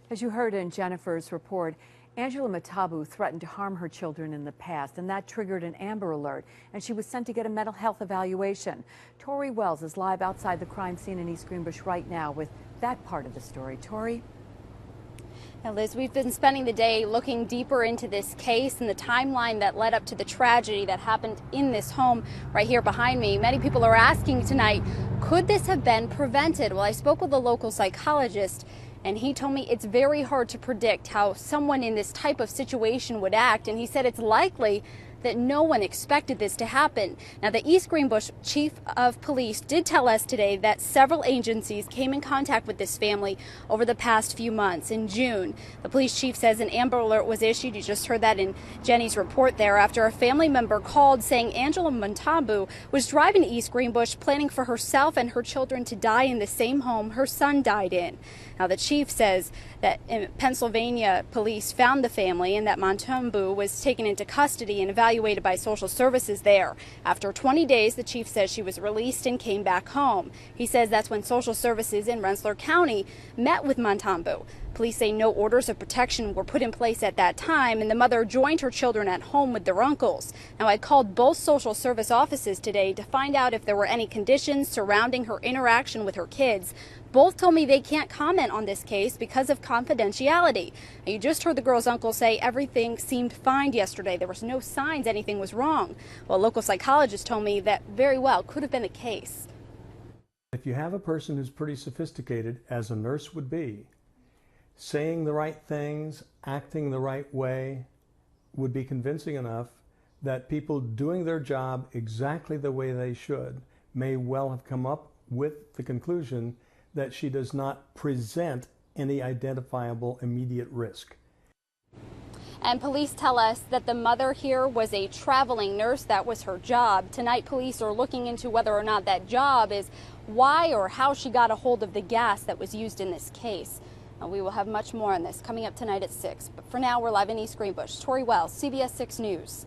As you heard in Jennifer's report, Angela Mtambu threatened to harm her children in the past, and that triggered an Amber Alert, and she was sent to get a mental health evaluation. Tori Wells is live outside the crime scene in East Greenbush right now with that part of the story. Tori? Now, Liz, we've been spending the day looking deeper into this case and the timeline that led up to the tragedy that happened in this home right here behind me. Many people are asking tonight, could this have been prevented? Well, I spoke with a local psychologist, and he told me it's very hard to predict how someone in this type of situation would act. And he said it's likely that no one expected this to happen. Now, the East Greenbush Chief of Police did tell us today that several agencies came in contact with this family over the past few months. In June, the police chief says an Amber Alert was issued. You just heard that in Jenny's report there, after a family member called saying Angela Mtambu was driving to East Greenbush planning for herself and her children to die in the same home her son died in. Now, the chief says that Pennsylvania police found the family and that Mtambu was taken into custody and evaluated by social services there. After 20 days, the chief says she was released and came back home. He says that's when social services in Rensselaer County met with Mtambu. Police say no orders of protection were put in place at that time, and the mother joined her children at home with their uncles. Now, I called both social service offices today to find out if there were any conditions surrounding her interaction with her kids. Both told me they can't comment on this case because of confidentiality. Now, you just heard the girl's uncle say everything seemed fine yesterday. There was no signs anything was wrong. Well, a local psychologist told me that very well could have been the case. If you have a person who's pretty sophisticated, as a nurse would be, saying the right things, acting the right way, would be convincing enough that people doing their job exactly the way they should may well have come up with the conclusion that she does not present any identifiable immediate risk. And police tell us that the mother here was a traveling nurse. That was her job. Tonight, police are looking into whether or not that job is why or how she got a hold of the gas that was used in this case. We will have much more on this coming up tonight at 6. But for now, we're live in East Greenbush. Tori Wells, CBS 6 News.